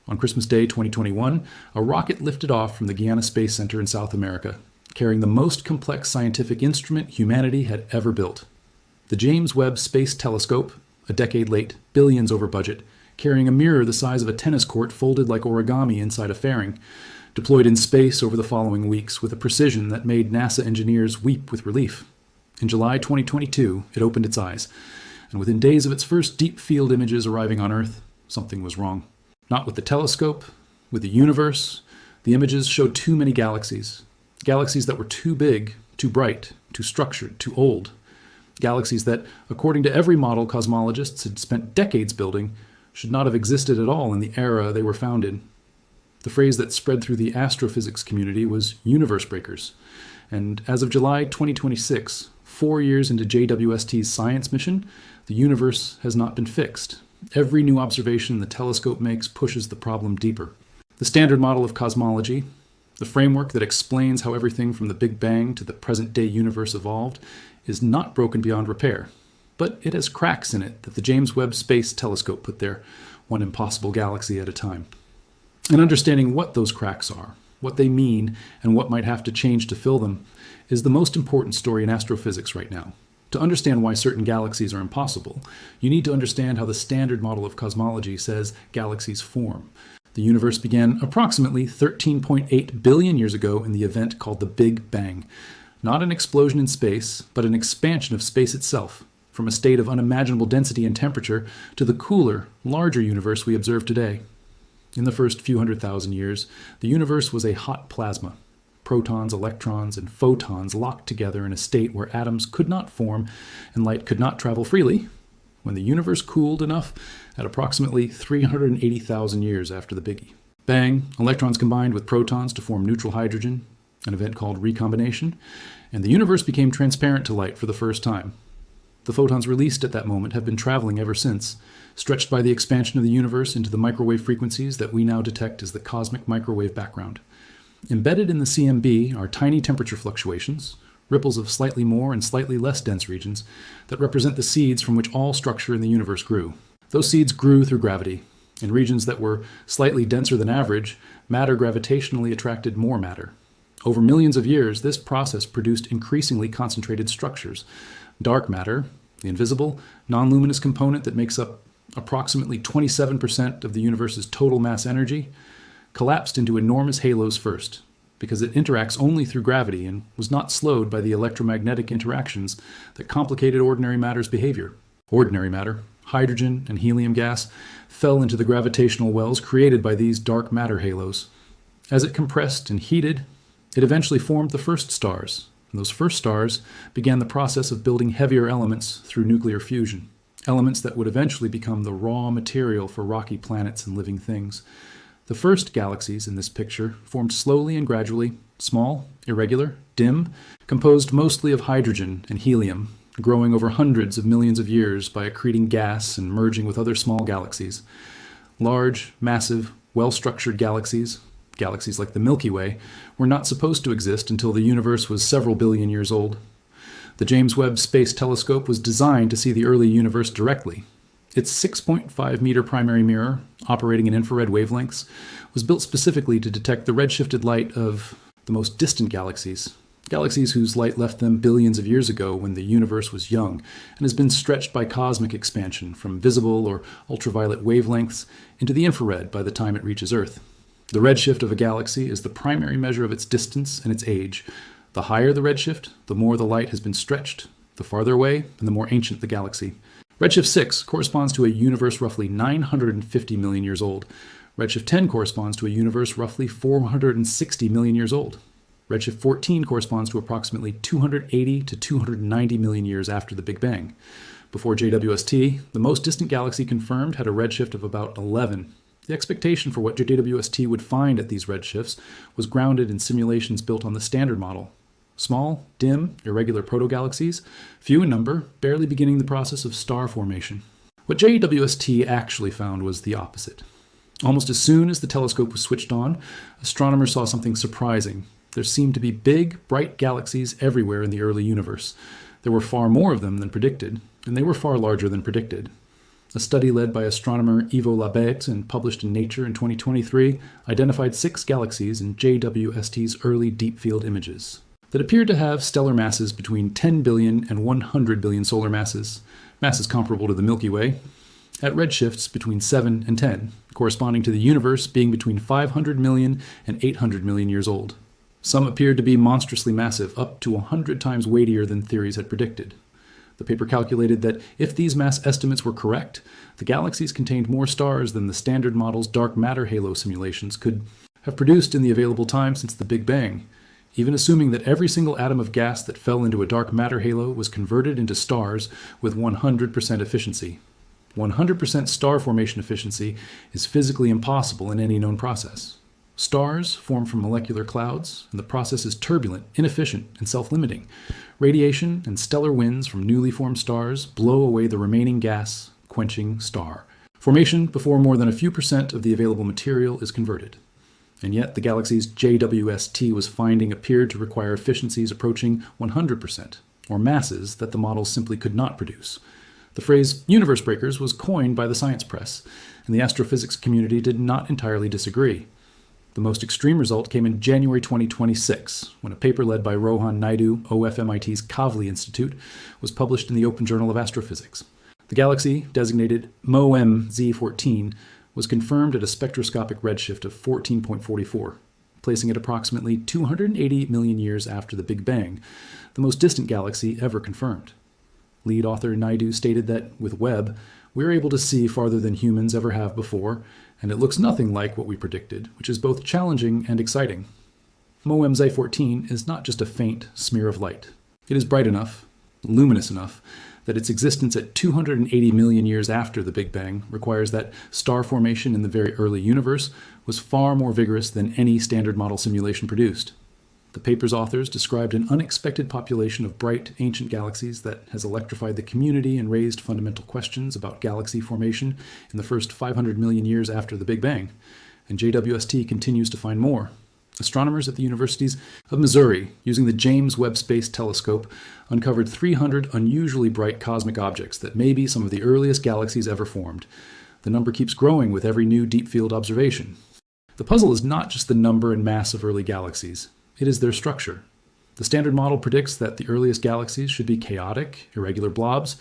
On Christmas Day 2021, a rocket lifted off from the Guiana Space Center in South America, carrying the most complex scientific instrument humanity had ever built. The James Webb Space Telescope, a decade late, billions over budget, carrying a mirror the size of a tennis court folded like origami inside a fairing, deployed in space over the following weeks with a precision that made NASA engineers weep with relief. In July 2022, it opened its eyes, and within days of its first deep field images arriving on Earth, something was wrong. Not with the telescope, with the universe. The images showed too many galaxies. Galaxies that were too big, too bright, too structured, too old. Galaxies that, according to every model cosmologists had spent decades building, should not have existed at all in the era they were found in. The phrase that spread through the astrophysics community was universe breakers. And as of July 2026, 4 years into JWST's science mission, the universe has not been fixed. Every new observation the telescope makes pushes the problem deeper. The standard model of cosmology, the framework that explains how everything from the Big Bang to the present-day universe evolved, is not broken beyond repair. But it has cracks in it that the James Webb Space Telescope put there, one impossible galaxy at a time. And understanding what those cracks are, what they mean, and what might have to change to fill them, is the most important story in astrophysics right now. To understand why certain galaxies are impossible, you need to understand how the standard model of cosmology says galaxies form. The universe began approximately 13.8 billion years ago in the event called the Big Bang. Not an explosion in space, but an expansion of space itself, from a state of unimaginable density and temperature to the cooler, larger universe we observe today. In the first few 100,000 years, the universe was a hot plasma. Protons, electrons, and photons locked together in a state where atoms could not form and light could not travel freely. When the universe cooled enough at approximately 380,000 years after the Biggie. Bang, electrons combined with protons to form neutral hydrogen, an event called recombination, and the universe became transparent to light for the first time. The photons released at that moment have been traveling ever since, stretched by the expansion of the universe into the microwave frequencies that we now detect as the cosmic microwave background. Embedded in the CMB are tiny temperature fluctuations, ripples of slightly more and slightly less dense regions, that represent the seeds from which all structure in the universe grew. Those seeds grew through gravity. In regions that were slightly denser than average, matter gravitationally attracted more matter. Over millions of years, this process produced increasingly concentrated structures. Dark matter, the invisible, non-luminous component that makes up approximately 27% of the universe's total mass energy, collapsed into enormous halos first, because it interacts only through gravity and was not slowed by the electromagnetic interactions that complicated ordinary matter's behavior. Ordinary matter, hydrogen and helium gas, fell into the gravitational wells created by these dark matter halos. As it compressed and heated, it eventually formed the first stars, and those first stars began the process of building heavier elements through nuclear fusion, elements that would eventually become the raw material for rocky planets and living things. The first galaxies in this picture formed slowly and gradually, small, irregular, dim, composed mostly of hydrogen and helium, growing over hundreds of millions of years by accreting gas and merging with other small galaxies. Large, massive, well-structured galaxies, galaxies like the Milky Way, were not supposed to exist until the universe was several billion years old. The James Webb Space Telescope was designed to see the early universe directly. Its 6.5-meter primary mirror, operating in infrared wavelengths, was built specifically to detect the redshifted light of the most distant galaxies, galaxies whose light left them billions of years ago when the universe was young and has been stretched by cosmic expansion from visible or ultraviolet wavelengths into the infrared by the time it reaches Earth. The redshift of a galaxy is the primary measure of its distance and its age. The higher the redshift, the more the light has been stretched, the farther away, and the more ancient the galaxy. Redshift 6 corresponds to a universe roughly 950 million years old. Redshift 10 corresponds to a universe roughly 460 million years old. Redshift 14 corresponds to approximately 280 to 290 million years after the Big Bang. Before JWST, the most distant galaxy confirmed had a redshift of about 11. The expectation for what JWST would find at these redshifts was grounded in simulations built on the standard model. Small, dim, irregular protogalaxies, few in number, barely beginning the process of star formation. What JWST actually found was the opposite. Almost as soon as the telescope was switched on, astronomers saw something surprising. There seemed to be big, bright galaxies everywhere in the early universe. There were far more of them than predicted, and they were far larger than predicted. A study led by astronomer Ivo Labert and published in Nature in 2023 identified 6 galaxies in JWST's early deep field images that appeared to have stellar masses between 10 billion and 100 billion solar masses comparable to the Milky Way, at redshifts between 7 and 10, corresponding to the universe being between 500 million and 800 million years old. Some appeared to be monstrously massive, up to 100 times weightier than theories had predicted. The paper calculated that if these mass estimates were correct, the galaxies contained more stars than the Standard Model's dark matter halo simulations could have produced in the available time since the Big Bang, even assuming that every single atom of gas that fell into a dark matter halo was converted into stars with 100% efficiency. 100% star formation efficiency is physically impossible in any known process. Stars form from molecular clouds, and the process is turbulent, inefficient, and self-limiting. Radiation and stellar winds from newly formed stars blow away the remaining gas, quenching star formation before more than a few percent of the available material is converted. And yet the galaxies JWST was finding appeared to require efficiencies approaching 100%, or masses that the models simply could not produce. The phrase universe breakers was coined by the science press, and the astrophysics community did not entirely disagree. The most extreme result came in January 2026, when a paper led by Rohan Naidu, OFMIT's Kavli Institute, was published in the Open Journal of Astrophysics. The galaxy, designated MOEM-Z14, was confirmed at a spectroscopic redshift of 14.44, placing it approximately 280 million years after the Big Bang, the most distant galaxy ever confirmed. Lead author Naidu stated that, with Webb, we're able to see farther than humans ever have before, and it looks nothing like what we predicted, which is both challenging and exciting. MOEM-Z14 is not just a faint smear of light. It is bright enough, luminous enough, that its existence at 280 million years after the Big Bang requires that star formation in the very early universe was far more vigorous than any Standard Model simulation produced. The paper's authors described an unexpected population of bright, ancient galaxies that has electrified the community and raised fundamental questions about galaxy formation in the first 500 million years after the Big Bang, and JWST continues to find more. Astronomers at the universities of Missouri, using the James Webb Space Telescope, uncovered 300 unusually bright cosmic objects that may be some of the earliest galaxies ever formed. The number keeps growing with every new deep field observation. The puzzle is not just the number and mass of early galaxies. It is their structure. The Standard Model predicts that the earliest galaxies should be chaotic, irregular blobs,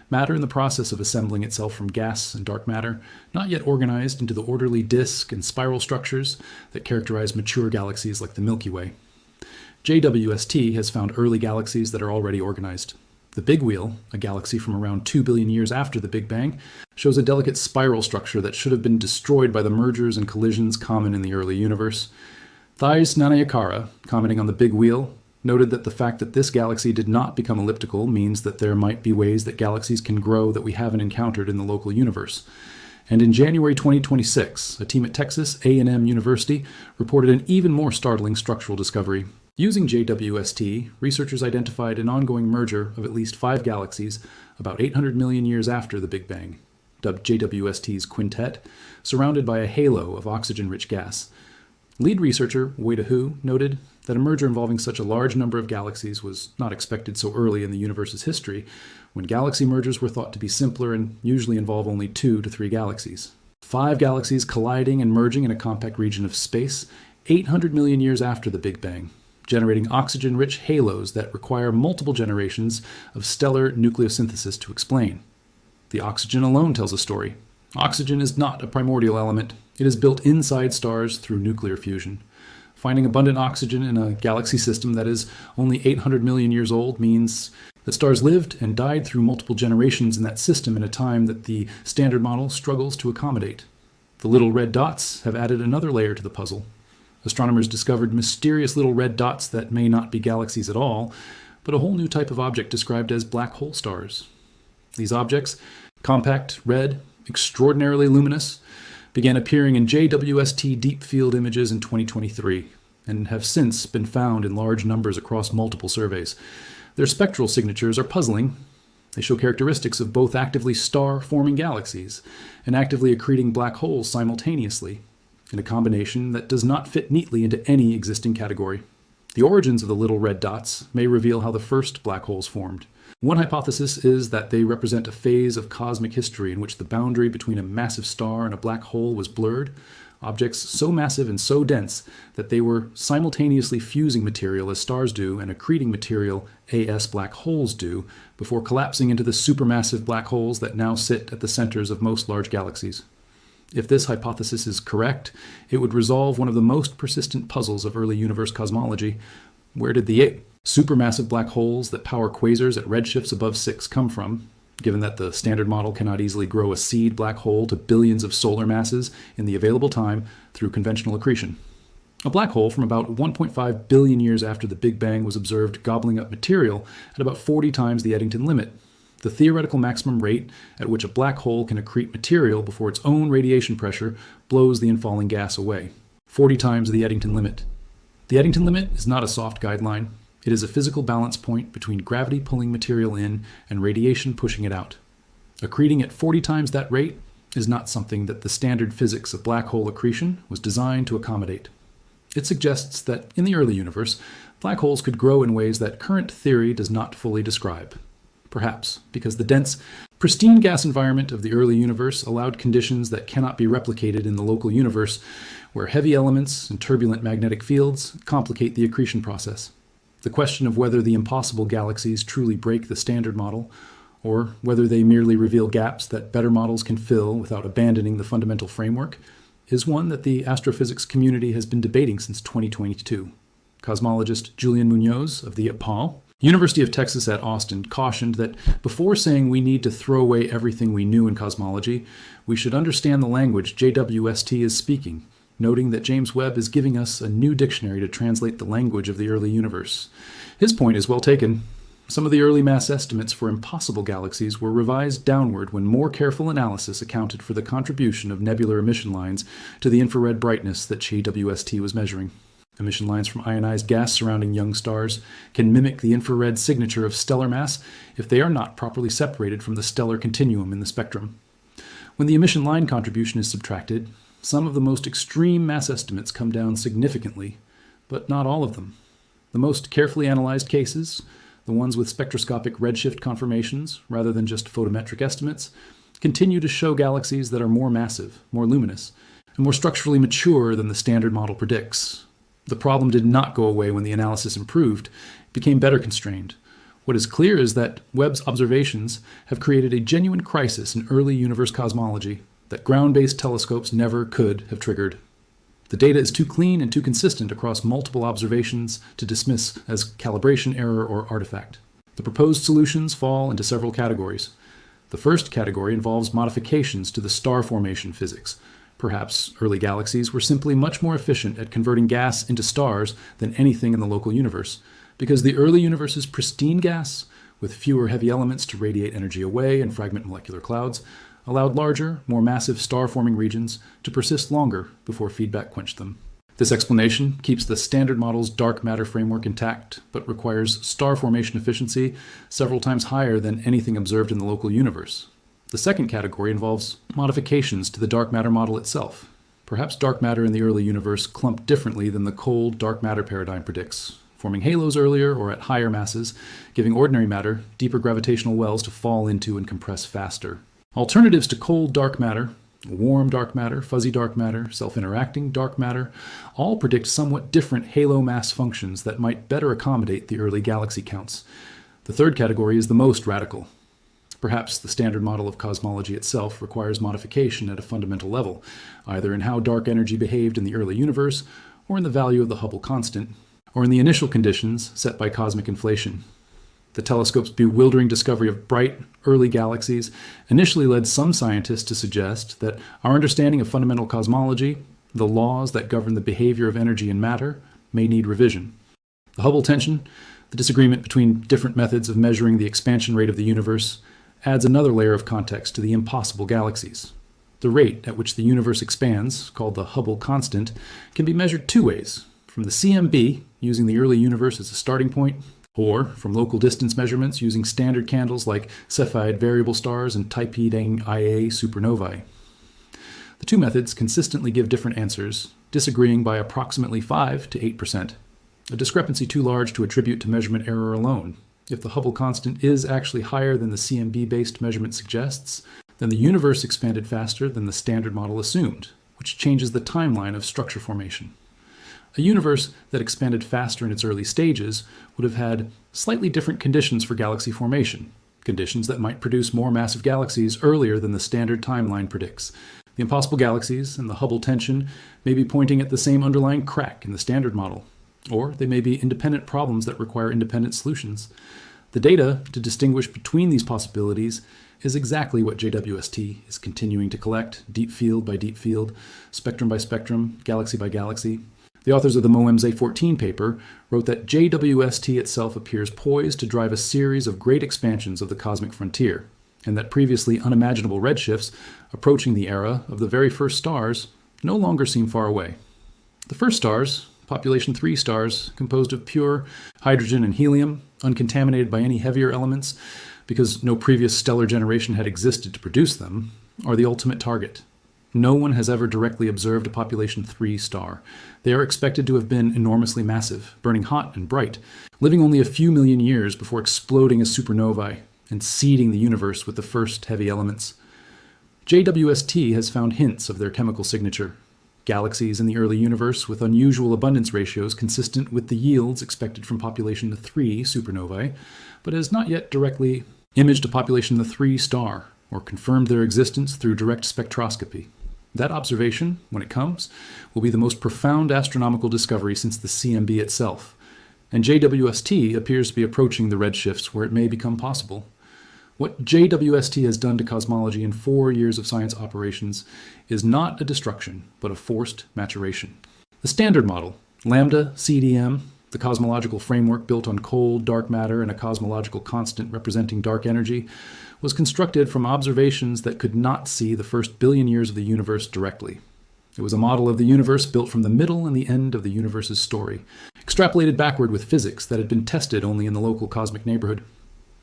matter in the process of assembling itself from gas and dark matter, not yet organized into the orderly disk and spiral structures that characterize mature galaxies like the Milky Way. JWST has found early galaxies that are already organized. The Big Wheel, a galaxy from around 2 billion years after the Big Bang, shows a delicate spiral structure that should have been destroyed by the mergers and collisions common in the early universe. Thais Nanayakara, commenting on the Big Wheel, noted that the fact that this galaxy did not become elliptical means that there might be ways that galaxies can grow that we haven't encountered in the local universe. And in January 2026, a team at Texas A&M University reported an even more startling structural discovery. Using JWST, researchers identified an ongoing merger of at least 5 galaxies about 800 million years after the Big Bang, dubbed JWST's quintet, surrounded by a halo of oxygen-rich gas. Lead researcher Wei Hu noted that a merger involving such a large number of galaxies was not expected so early in the universe's history, when galaxy mergers were thought to be simpler and usually involve only 2 to 3 galaxies. 5 galaxies colliding and merging in a compact region of space 800 million years after the Big Bang, generating oxygen-rich halos that require multiple generations of stellar nucleosynthesis to explain. The oxygen alone tells a story. Oxygen is not a primordial element. It is built inside stars through nuclear fusion. Finding abundant oxygen in a galaxy system that is only 800 million years old means that stars lived and died through multiple generations in that system in a time that the Standard Model struggles to accommodate. The little red dots have added another layer to the puzzle. Astronomers discovered mysterious little red dots that may not be galaxies at all, but a whole new type of object described as black hole stars. These objects, compact, red, extraordinarily luminous, began appearing in JWST deep field images in 2023 and have since been found in large numbers across multiple surveys. Their spectral signatures are puzzling. They show characteristics of both actively star-forming galaxies and actively accreting black holes simultaneously, in a combination that does not fit neatly into any existing category. The origins of the little red dots may reveal how the first black holes formed. One hypothesis is that they represent a phase of cosmic history in which the boundary between a massive star and a black hole was blurred. Objects so massive and so dense that they were simultaneously fusing material as stars do and accreting material as black holes do before collapsing into the supermassive black holes that now sit at the centers of most large galaxies. If this hypothesis is correct, it would resolve one of the most persistent puzzles of early universe cosmology. Where did the supermassive black holes that power quasars at redshifts above 6 come from, given that the standard model cannot easily grow a seed black hole to billions of solar masses in the available time through conventional accretion? A black hole from about 1.5 billion years after the Big Bang was observed gobbling up material at about 40 times the Eddington limit, the theoretical maximum rate at which a black hole can accrete material before its own radiation pressure blows the infalling gas away. 40 times the Eddington limit. The Eddington limit is not a soft guideline. It is a physical balance point between gravity pulling material in and radiation pushing it out. Accreting at 40 times that rate is not something that the standard physics of black hole accretion was designed to accommodate. It suggests that in the early universe, black holes could grow in ways that current theory does not fully describe. Perhaps because the dense, pristine gas environment of the early universe allowed conditions that cannot be replicated in the local universe, where heavy elements and turbulent magnetic fields complicate the accretion process. The question of whether the impossible galaxies truly break the standard model, or whether they merely reveal gaps that better models can fill without abandoning the fundamental framework, is one that the astrophysics community has been debating since 2022. Cosmologist Julian Munoz of the UPaul, University of Texas at Austin, cautioned that before saying we need to throw away everything we knew in cosmology, we should understand the language JWST is speaking, noting that James Webb is giving us a new dictionary to translate the language of the early universe. His point is well taken. Some of the early mass estimates for impossible galaxies were revised downward when more careful analysis accounted for the contribution of nebular emission lines to the infrared brightness that JWST was measuring. Emission lines from ionized gas surrounding young stars can mimic the infrared signature of stellar mass if they are not properly separated from the stellar continuum in the spectrum. When the emission line contribution is subtracted, some of the most extreme mass estimates come down significantly, but not all of them. The most carefully analyzed cases, the ones with spectroscopic redshift conformations rather than just photometric estimates, continue to show galaxies that are more massive, more luminous, and more structurally mature than the standard model predicts. The problem did not go away when the analysis improved. It became better constrained. What is clear is that Webb's observations have created a genuine crisis in early universe cosmology that ground-based telescopes never could have triggered. The data is too clean and too consistent across multiple observations to dismiss as calibration error or artifact. The proposed solutions fall into several categories. The first category involves modifications to the star formation physics. Perhaps early galaxies were simply much more efficient at converting gas into stars than anything in the local universe, because the early universe's pristine gas, with fewer heavy elements to radiate energy away and fragment molecular clouds, allowed larger, more massive star-forming regions to persist longer before feedback quenched them. This explanation keeps the standard model's dark matter framework intact, but requires star formation efficiency several times higher than anything observed in the local universe. The second category involves modifications to the dark matter model itself. Perhaps dark matter in the early universe clumped differently than the cold dark matter paradigm predicts, forming halos earlier or at higher masses, giving ordinary matter deeper gravitational wells to fall into and compress faster. Alternatives to cold dark matter, warm dark matter, fuzzy dark matter, self-interacting dark matter, all predict somewhat different halo mass functions that might better accommodate the early galaxy counts. The third category is the most radical. Perhaps the standard model of cosmology itself requires modification at a fundamental level, either in how dark energy behaved in the early universe, or in the value of the Hubble constant, or in the initial conditions set by cosmic inflation. The telescope's bewildering discovery of bright, early galaxies initially led some scientists to suggest that our understanding of fundamental cosmology, the laws that govern the behavior of energy and matter, may need revision. The Hubble tension, the disagreement between different methods of measuring the expansion rate of the universe, adds another layer of context to the impossible galaxies. The rate at which the universe expands, called the Hubble constant, can be measured two ways: from the CMB, using the early universe as a starting point, or from local distance measurements using standard candles like Cepheid variable stars and Taipei Ia supernovae. The two methods consistently give different answers, disagreeing by approximately 5 to 8%, a discrepancy too large to attribute to measurement error alone. If the Hubble constant is actually higher than the CMB-based measurement suggests, then the universe expanded faster than the standard model assumed, which changes the timeline of structure formation. A universe that expanded faster in its early stages would have had slightly different conditions for galaxy formation, conditions that might produce more massive galaxies earlier than the standard timeline predicts. The impossible galaxies and the Hubble tension may be pointing at the same underlying crack in the standard model, or they may be independent problems that require independent solutions. The data to distinguish between these possibilities is exactly what JWST is continuing to collect, deep field by deep field, spectrum by spectrum, galaxy by galaxy. The authors of the MOEMS A14 paper wrote that JWST itself appears poised to drive a series of great expansions of the cosmic frontier, and that previously unimaginable redshifts approaching the era of the very first stars no longer seem far away. The first stars, population 3 stars, composed of pure hydrogen and helium, uncontaminated by any heavier elements, because no previous stellar generation had existed to produce them, are the ultimate target. No one has ever directly observed a population 3 star. They are expected to have been enormously massive, burning hot and bright, living only a few million years before exploding as supernovae and seeding the universe with the first heavy elements. JWST has found hints of their chemical signature. Galaxies in the early universe with unusual abundance ratios consistent with the yields expected from population 3 supernovae, but has not yet directly imaged a population 3 star or confirmed their existence through direct spectroscopy. That observation, when it comes, will be the most profound astronomical discovery since the CMB itself, and JWST appears to be approaching the redshifts where it may become possible. What JWST has done to cosmology in 4 years of science operations is not a destruction, but a forced maturation. The standard model, lambda CDM, the cosmological framework built on cold, dark matter and a cosmological constant representing dark energy, was constructed from observations that could not see the first billion years of the universe directly. It was a model of the universe built from the middle and the end of the universe's story, extrapolated backward with physics that had been tested only in the local cosmic neighborhood.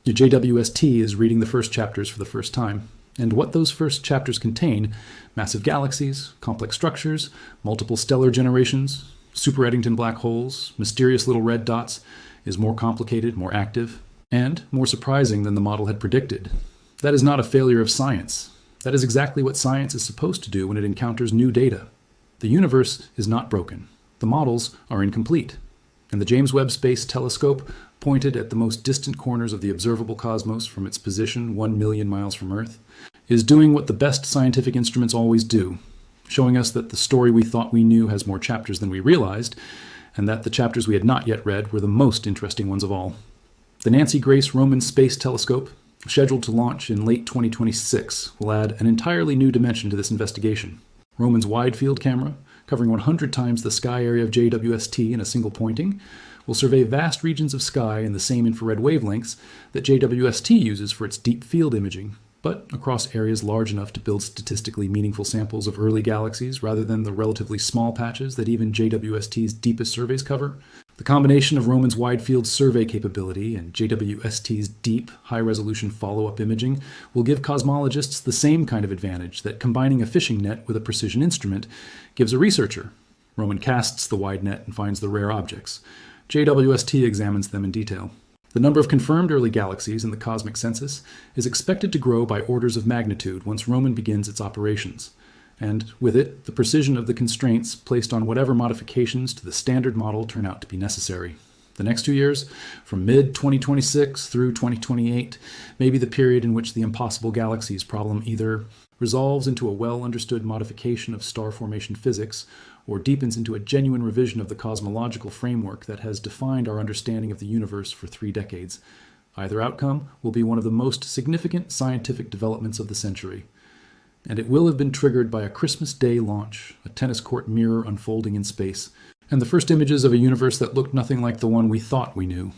Your JWST is reading the first chapters for the first time, and what those first chapters contain, massive galaxies, complex structures, multiple stellar generations, super Eddington black holes, mysterious little red dots, is more complicated, more active, and more surprising than the model had predicted. That is not a failure of science. That is exactly what science is supposed to do when it encounters new data. The universe is not broken. The models are incomplete. And the James Webb Space Telescope, pointed at the most distant corners of the observable cosmos from its position 1 million miles from Earth, is doing what the best scientific instruments always do, showing us that the story we thought we knew has more chapters than we realized, and that the chapters we had not yet read were the most interesting ones of all. The Nancy Grace Roman Space Telescope, scheduled to launch in late 2026, will add an entirely new dimension to this investigation. Roman's wide-field camera, covering 100 times the sky area of JWST in a single pointing, will survey vast regions of sky in the same infrared wavelengths that JWST uses for its deep field imaging, but across areas large enough to build statistically meaningful samples of early galaxies rather than the relatively small patches that even JWST's deepest surveys cover. The combination of Roman's wide-field survey capability and JWST's deep, high-resolution follow-up imaging will give cosmologists the same kind of advantage that combining a fishing net with a precision instrument gives a researcher. Roman casts the wide net and finds the rare objects. JWST examines them in detail. The number of confirmed early galaxies in the cosmic census is expected to grow by orders of magnitude once Roman begins its operations, and with it, the precision of the constraints placed on whatever modifications to the standard model turn out to be necessary. The next 2 years, from mid-2026 through 2028, may be the period in which the impossible galaxies problem either resolves into a well-understood modification of star formation physics, or deepens into a genuine revision of the cosmological framework that has defined our understanding of the universe for 3 decades. Either outcome will be one of the most significant scientific developments of the century. And it will have been triggered by a Christmas Day launch, a tennis court mirror unfolding in space, and the first images of a universe that looked nothing like the one we thought we knew.